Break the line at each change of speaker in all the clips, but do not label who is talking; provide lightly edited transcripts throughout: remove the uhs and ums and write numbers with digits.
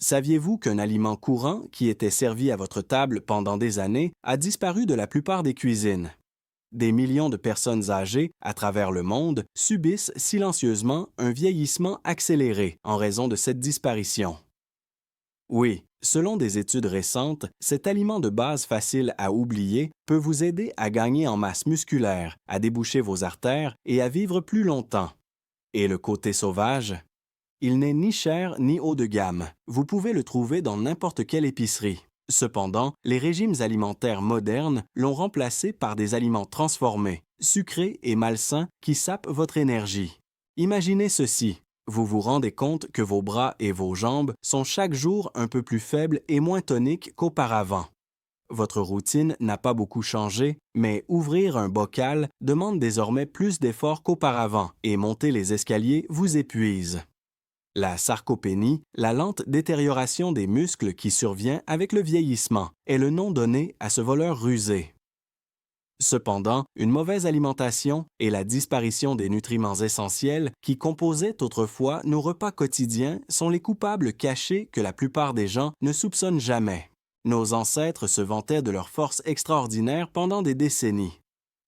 Saviez-vous qu'un aliment courant qui était servi à votre table pendant des années a disparu de la plupart des cuisines? Des millions de personnes âgées à travers le monde subissent silencieusement un vieillissement accéléré en raison de cette disparition. Oui, selon des études récentes, cet aliment de base facile à oublier peut vous aider à gagner en masse musculaire, à déboucher vos artères et à vivre plus longtemps. Et le côté sauvage? Il n'est ni cher ni haut de gamme. Vous pouvez le trouver dans n'importe quelle épicerie. Cependant, les régimes alimentaires modernes l'ont remplacé par des aliments transformés, sucrés et malsains qui sapent votre énergie. Imaginez ceci. Vous vous rendez compte que vos bras et vos jambes sont chaque jour un peu plus faibles et moins toniques qu'auparavant. Votre routine n'a pas beaucoup changé, mais ouvrir un bocal demande désormais plus d'efforts qu'auparavant et monter les escaliers vous épuise. La sarcopénie, la lente détérioration des muscles qui survient avec le vieillissement, est le nom donné à ce voleur rusé. Cependant, une mauvaise alimentation et la disparition des nutriments essentiels qui composaient autrefois nos repas quotidiens sont les coupables cachés que la plupart des gens ne soupçonnent jamais. Nos ancêtres se vantaient de leur force extraordinaire pendant des décennies.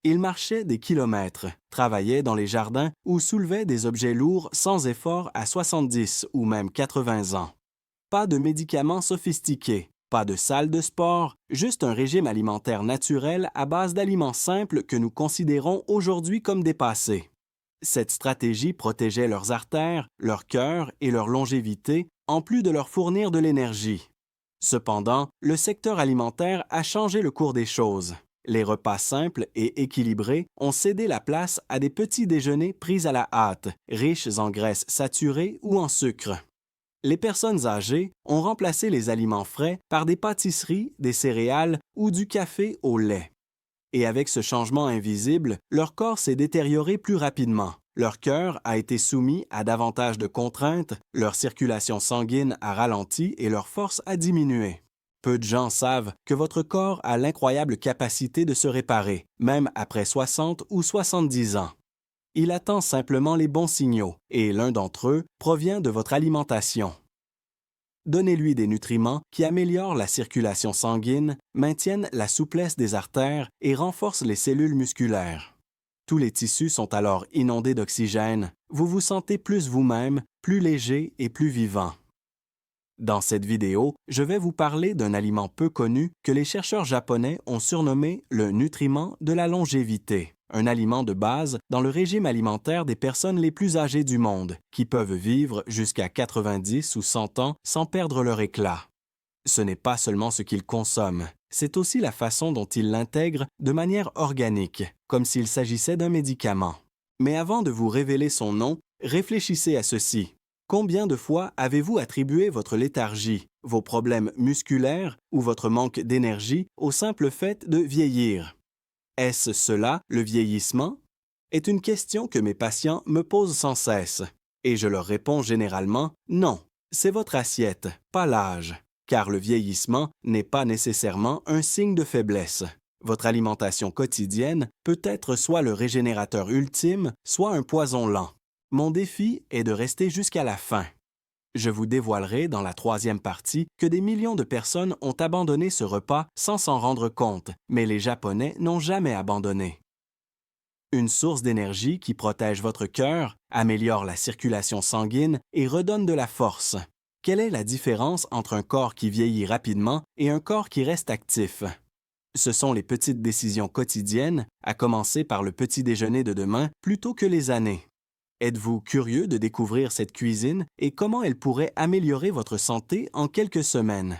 Ils marchaient des kilomètres, travaillaient dans les jardins ou soulevaient des objets lourds sans effort à 70 ou même 80 ans. Pas de médicaments sophistiqués, pas de salle de sport, juste un régime alimentaire naturel à base d'aliments simples que nous considérons aujourd'hui comme dépassés. Cette stratégie protégeait leurs artères, leur cœur et leur longévité, en plus de leur fournir de l'énergie. Cependant, le secteur alimentaire a changé le cours des choses. Les repas simples et équilibrés ont cédé la place à des petits déjeuners pris à la hâte, riches en graisses saturées ou en sucre. Les personnes âgées ont remplacé les aliments frais par des pâtisseries, des céréales ou du café au lait. Et avec ce changement invisible, leur corps s'est détérioré plus rapidement. Leur cœur a été soumis à davantage de contraintes, leur circulation sanguine a ralenti et leur force a diminué. Peu de gens savent que votre corps a l'incroyable capacité de se réparer, même après 60 ou 70 ans. Il attend simplement les bons signaux, et l'un d'entre eux provient de votre alimentation. Donnez-lui des nutriments qui améliorent la circulation sanguine, maintiennent la souplesse des artères et renforcent les cellules musculaires. Tous les tissus sont alors inondés d'oxygène. Vous vous sentez plus vous-même, plus léger et plus vivant. Dans cette vidéo, je vais vous parler d'un aliment peu connu que les chercheurs japonais ont surnommé le nutriment de la longévité, un aliment de base dans le régime alimentaire des personnes les plus âgées du monde, qui peuvent vivre jusqu'à 90 ou 100 ans sans perdre leur éclat. Ce n'est pas seulement ce qu'ils consomment, c'est aussi la façon dont ils l'intègrent de manière organique, comme s'il s'agissait d'un médicament. Mais avant de vous révéler son nom, réfléchissez à ceci. Combien de fois avez-vous attribué votre léthargie, vos problèmes musculaires ou votre manque d'énergie au simple fait de vieillir? Est-ce cela, le vieillissement? Est une question que mes patients me posent sans cesse. Et je leur réponds généralement non, c'est votre assiette, pas l'âge. Car le vieillissement n'est pas nécessairement un signe de faiblesse. Votre alimentation quotidienne peut être soit le régénérateur ultime, soit un poison lent. Mon défi est de rester jusqu'à la fin. Je vous dévoilerai dans la troisième partie que des millions de personnes ont abandonné ce repas sans s'en rendre compte, mais les Japonais n'ont jamais abandonné. Une source d'énergie qui protège votre cœur, améliore la circulation sanguine et redonne de la force. Quelle est la différence entre un corps qui vieillit rapidement et un corps qui reste actif? Ce sont les petites décisions quotidiennes, à commencer par le petit déjeuner de demain, plutôt que les années. Êtes-vous curieux de découvrir cette cuisine et comment elle pourrait améliorer votre santé en quelques semaines?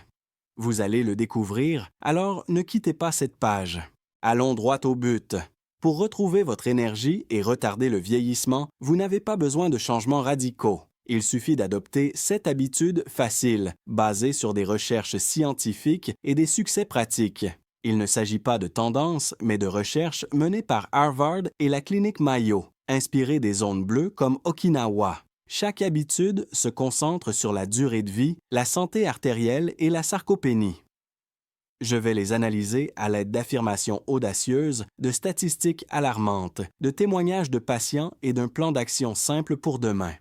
Vous allez le découvrir, alors ne quittez pas cette page. Allons droit au but. Pour retrouver votre énergie et retarder le vieillissement, vous n'avez pas besoin de changements radicaux. Il suffit d'adopter 7 habitudes faciles, basées sur des recherches scientifiques et des succès pratiques. Il ne s'agit pas de tendances, mais de recherches menées par Harvard et la clinique Mayo, inspirées des zones bleues comme Okinawa. Chaque habitude se concentre sur la durée de vie, la santé artérielle et la sarcopénie. Je vais les analyser à l'aide d'affirmations audacieuses, de statistiques alarmantes, de témoignages de patients et d'un plan d'action simple pour demain.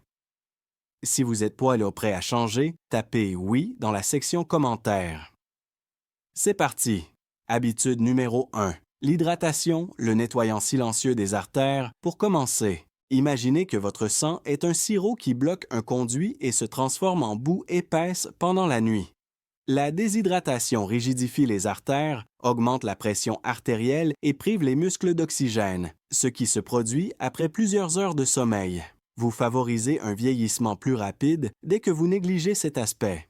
Si vous êtes poêlé ou prêt à changer, tapez «Oui» dans la section commentaires. C'est parti! Habitude numéro 1. L'hydratation, le nettoyant silencieux des artères. Pour commencer, imaginez que votre sang est un sirop qui bloque un conduit et se transforme en boue épaisse pendant la nuit. La déshydratation rigidifie les artères, augmente la pression artérielle et prive les muscles d'oxygène, ce qui se produit après plusieurs heures de sommeil. Vous favorisez un vieillissement plus rapide dès que vous négligez cet aspect.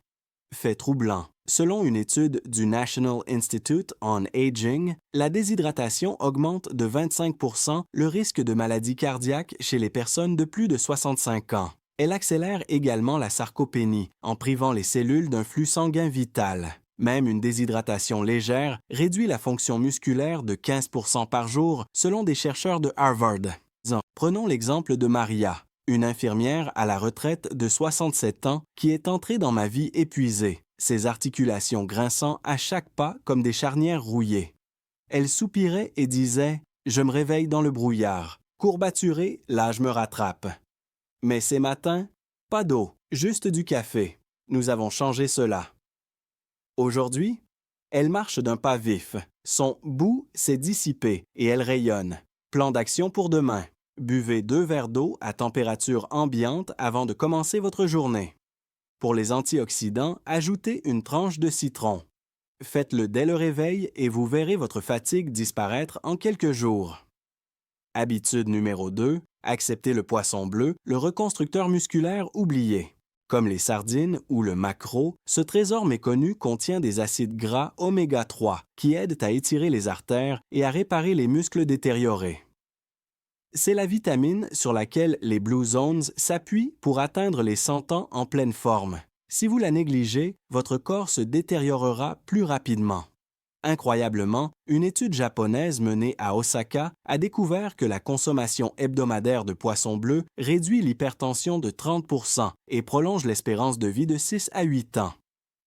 Fait troublant. Selon une étude du National Institute on Aging, la déshydratation augmente de 25 % le risque de maladie cardiaque chez les personnes de plus de 65 ans. Elle accélère également la sarcopénie en privant les cellules d'un flux sanguin vital. Même une déshydratation légère réduit la fonction musculaire de 15 % par jour selon des chercheurs de Harvard. Prenons l'exemple de Maria, une infirmière à la retraite de 67 ans qui est entrée dans ma vie épuisée, ses articulations grinçant à chaque pas comme des charnières rouillées. Elle soupirait et disait « Je me réveille dans le brouillard. Courbaturée, l'âge me rattrape. » Mais ces matins, pas d'eau, juste du café. Nous avons changé cela. Aujourd'hui, elle marche d'un pas vif. Son bout s'est dissipé et elle rayonne. Plan d'action pour demain. Buvez 2 verres d'eau à température ambiante avant de commencer votre journée. Pour les antioxydants, ajoutez une tranche de citron. Faites-le dès le réveil et vous verrez votre fatigue disparaître en quelques jours. Habitude numéro 2. Acceptez le poisson bleu, le reconstructeur musculaire oublié. Comme les sardines ou le maquereau, ce trésor méconnu contient des acides gras oméga 3 qui aident à étirer les artères et à réparer les muscles détériorés. C'est la vitamine sur laquelle les Blue Zones s'appuient pour atteindre les 100 ans en pleine forme. Si vous la négligez, votre corps se détériorera plus rapidement. Incroyablement, une étude japonaise menée à Osaka a découvert que la consommation hebdomadaire de poisson bleu réduit l'hypertension de 30 % et prolonge l'espérance de vie de 6 à 8 ans.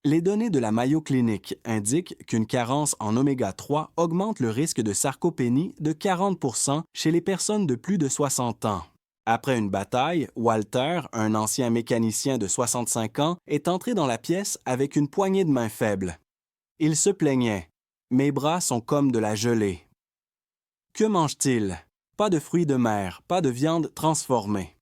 Les données de la Mayo Clinic indiquent qu'une carence en oméga 3 augmente le risque de sarcopénie de 40 % chez les personnes de plus de 60 ans. Après une bataille, Walter, un ancien mécanicien de 65 ans, est entré dans la pièce avec une poignée de main faible. Il se plaignait. « Mes bras sont comme de la gelée. » Que mange-t-il? Pas de fruits de mer, pas de viande transformée.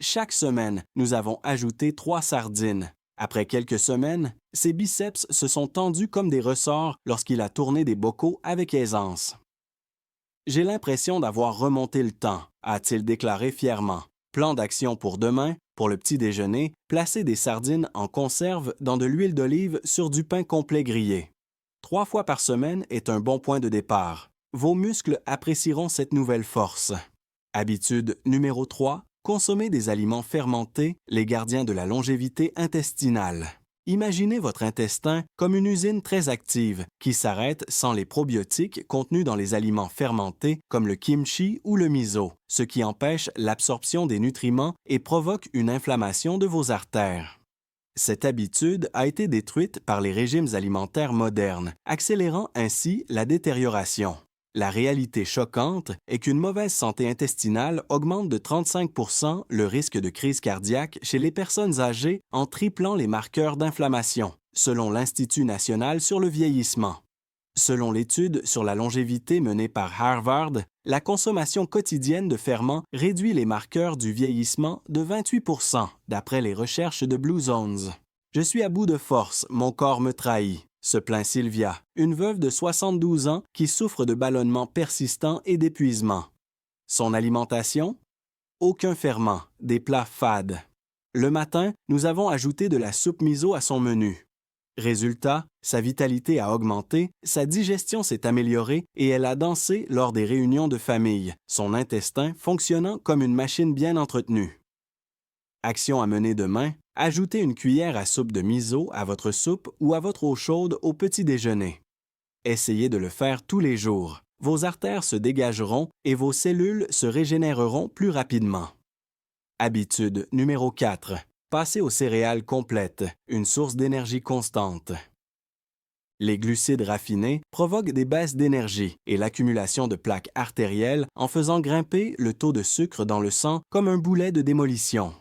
Chaque semaine, nous avons ajouté 3 sardines. Après quelques semaines, ses biceps se sont tendus comme des ressorts lorsqu'il a tourné des bocaux avec aisance. « J'ai l'impression d'avoir remonté le temps », a-t-il déclaré fièrement. Plan d'action pour demain, pour le petit déjeuner, placez des sardines en conserve dans de l'huile d'olive sur du pain complet grillé. 3 fois par semaine est un bon point de départ. Vos muscles apprécieront cette nouvelle force. Habitude numéro 3. Consommez des aliments fermentés, les gardiens de la longévité intestinale. Imaginez votre intestin comme une usine très active qui s'arrête sans les probiotiques contenus dans les aliments fermentés comme le kimchi ou le miso, ce qui empêche l'absorption des nutriments et provoque une inflammation de vos artères. Cette habitude a été détruite par les régimes alimentaires modernes, accélérant ainsi la détérioration. La réalité choquante est qu'une mauvaise santé intestinale augmente de 35 % le risque de crise cardiaque chez les personnes âgées en triplant les marqueurs d'inflammation, selon l'Institut national sur le vieillissement. Selon l'étude sur la longévité menée par Harvard, la consommation quotidienne de ferments réduit les marqueurs du vieillissement de 28 % d'après les recherches de Blue Zones. « Je suis à bout de force, mon corps me trahit », se plaint Sylvia, une veuve de 72 ans qui souffre de ballonnements persistants et d'épuisement. Son alimentation? Aucun ferment, des plats fades. Le matin, nous avons ajouté de la soupe miso à son menu. Résultat, sa vitalité a augmenté, sa digestion s'est améliorée et elle a dansé lors des réunions de famille, son intestin fonctionnant comme une machine bien entretenue. Action à mener demain, ajoutez une cuillère à soupe de miso à votre soupe ou à votre eau chaude au petit déjeuner. Essayez de le faire tous les jours. Vos artères se dégageront et vos cellules se régénéreront plus rapidement. Habitude numéro 4. Passez aux céréales complètes, une source d'énergie constante. Les glucides raffinés provoquent des baisses d'énergie et l'accumulation de plaques artérielles en faisant grimper le taux de sucre dans le sang comme un boulet de démolition.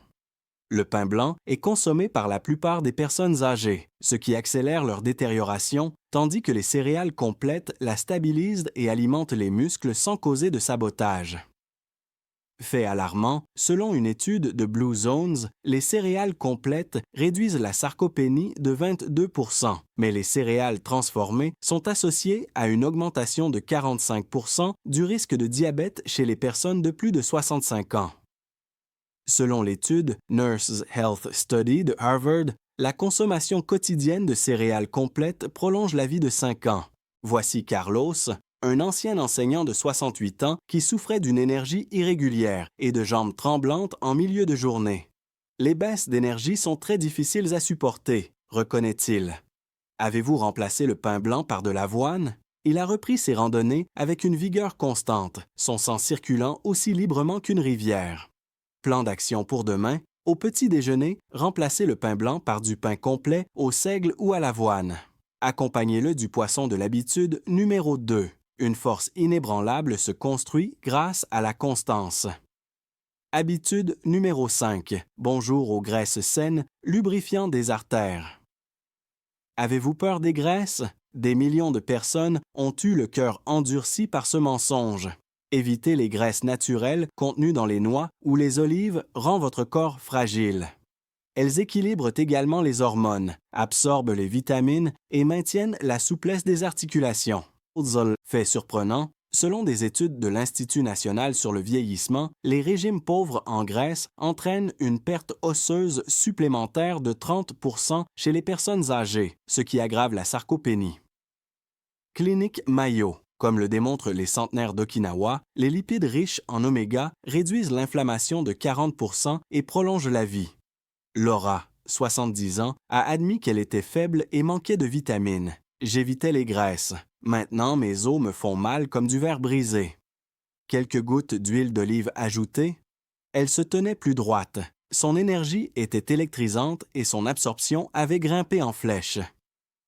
Le pain blanc est consommé par la plupart des personnes âgées, ce qui accélère leur détérioration, tandis que les céréales complètes la stabilisent et alimentent les muscles sans causer de sabotage. Fait alarmant, selon une étude de Blue Zones, les céréales complètes réduisent la sarcopénie de 22%, mais les céréales transformées sont associées à une augmentation de 45% du risque de diabète chez les personnes de plus de 65 ans. Selon l'étude Nurses Health Study de Harvard, la consommation quotidienne de céréales complètes prolonge la vie de 5 ans. Voici Carlos, un ancien enseignant de 68 ans qui souffrait d'une énergie irrégulière et de jambes tremblantes en milieu de journée. Les baisses d'énergie sont très difficiles à supporter, reconnaît-il. Avez-vous remplacé le pain blanc par de l'avoine? Il a repris ses randonnées avec une vigueur constante, son sang circulant aussi librement qu'une rivière. Plan d'action pour demain. Au petit déjeuner, remplacez le pain blanc par du pain complet au seigle ou à l'avoine. Accompagnez-le du poisson de l'habitude numéro 2. Une force inébranlable se construit grâce à la constance. Habitude numéro 5. Bonjour aux graisses saines, lubrifiant des artères. Avez-vous peur des graisses? Des millions de personnes ont eu le cœur endurci par ce mensonge. Éviter les graisses naturelles contenues dans les noix ou les olives rend votre corps fragile. Elles équilibrent également les hormones, absorbent les vitamines et maintiennent la souplesse des articulations. Fait surprenant, selon des études de l'Institut national sur le vieillissement, les régimes pauvres en graisse entraînent une perte osseuse supplémentaire de 30% chez les personnes âgées, ce qui aggrave la sarcopénie. Clinique Mayo. Comme le démontrent les centenaires d'Okinawa, les lipides riches en oméga réduisent l'inflammation de 40% et prolongent la vie. Laura, 70 ans, a admis qu'elle était faible et manquait de vitamines. J'évitais les graisses. Maintenant, mes os me font mal comme du verre brisé. Quelques gouttes d'huile d'olive ajoutées. Elle se tenait plus droite. Son énergie était électrisante et son absorption avait grimpé en flèche.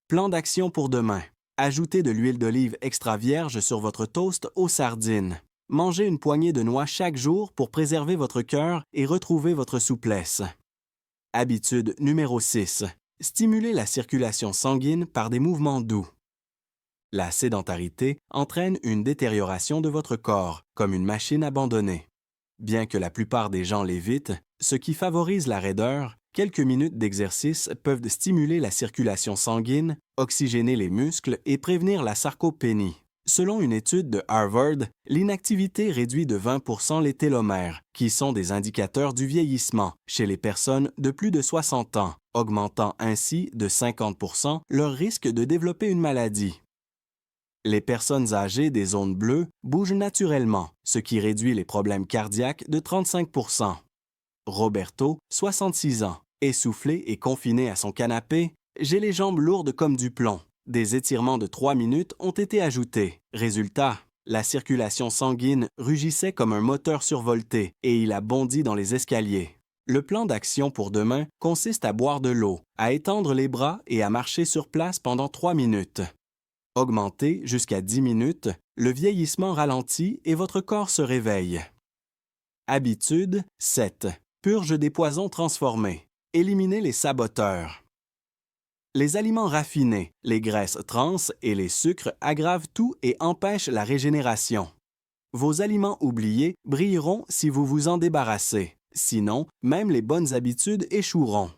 Plan d'action pour demain. Ajoutez de l'huile d'olive extra vierge sur votre toast aux sardines. Mangez une poignée de noix chaque jour pour préserver votre cœur et retrouver votre souplesse. Habitude numéro 6. Stimulez la circulation sanguine par des mouvements doux. La sédentarité entraîne une détérioration de votre corps, comme une machine abandonnée. Bien que la plupart des gens l'évitent, ce qui favorise la raideur, quelques minutes d'exercice peuvent stimuler la circulation sanguine, oxygéner les muscles et prévenir la sarcopénie. Selon une étude de Harvard, l'inactivité réduit de 20% les télomères, qui sont des indicateurs du vieillissement chez les personnes de plus de 60 ans, augmentant ainsi de 50% leur risque de développer une maladie. Les personnes âgées des zones bleues bougent naturellement, ce qui réduit les problèmes cardiaques de 35%. Roberto, 66 ans, essoufflé et confiné à son canapé, j'ai les jambes lourdes comme du plomb. Des étirements de 3 minutes ont été ajoutés. Résultat, la circulation sanguine rugissait comme un moteur survolté et il a bondi dans les escaliers. Le plan d'action pour demain consiste à boire de l'eau, à étendre les bras et à marcher sur place pendant 3 minutes. Augmentez jusqu'à 10 minutes, le vieillissement ralentit et votre corps se réveille. Habitude 7. Purge des poisons transformés. Éliminez les saboteurs. Les aliments raffinés, les graisses trans et les sucres aggravent tout et empêchent la régénération. Vos aliments oubliés brilleront si vous vous en débarrassez. Sinon, même les bonnes habitudes échoueront.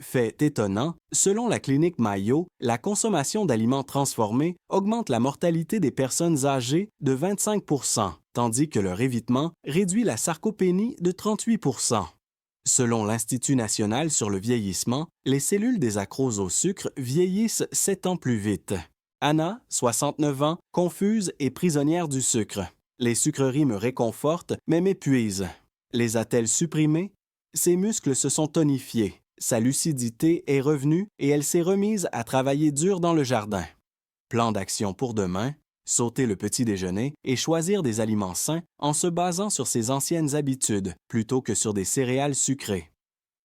Fait étonnant, selon la clinique Mayo, la consommation d'aliments transformés augmente la mortalité des personnes âgées de 25%, tandis que leur évitement réduit la sarcopénie de 38%. Selon l'Institut national sur le vieillissement, les cellules des accros au sucre vieillissent 7 ans plus vite. Anna, 69 ans, confuse et prisonnière du sucre. Les sucreries me réconfortent, mais m'épuisent. Les a-t-elle supprimées? Ses muscles se sont tonifiés. Sa lucidité est revenue et elle s'est remise à travailler dur dans le jardin. Plan d'action pour demain, sauter le petit déjeuner et choisir des aliments sains en se basant sur ses anciennes habitudes plutôt que sur des céréales sucrées.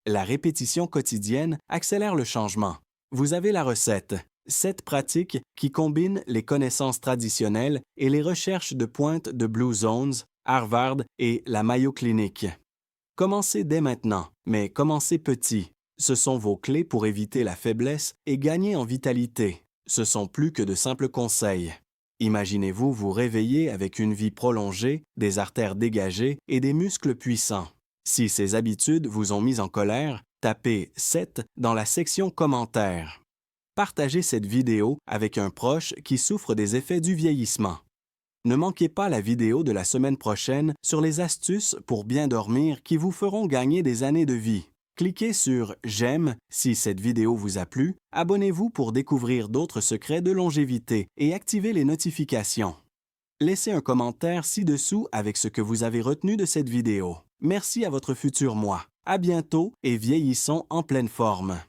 La répétition quotidienne accélère le changement. Vous avez la recette. 7 pratiques qui combinent les connaissances traditionnelles et les recherches de pointe de Blue Zones, Harvard et la Mayo Clinic. Commencez dès maintenant, mais commencez petit. Ce sont vos clés pour éviter la faiblesse et gagner en vitalité. Ce sont plus que de simples conseils. Imaginez-vous vous réveiller avec une vie prolongée, des artères dégagées et des muscles puissants. Si ces habitudes vous ont mis en colère, tapez 7 dans la section commentaires. Partagez cette vidéo avec un proche qui souffre des effets du vieillissement. Ne manquez pas la vidéo de la semaine prochaine sur les astuces pour bien dormir qui vous feront gagner des années de vie. Cliquez sur « J'aime » si cette vidéo vous a plu, abonnez-vous pour découvrir d'autres secrets de longévité et activez les notifications. Laissez un commentaire ci-dessous avec ce que vous avez retenu de cette vidéo. Merci à votre futur moi. À bientôt et vieillissons en pleine forme.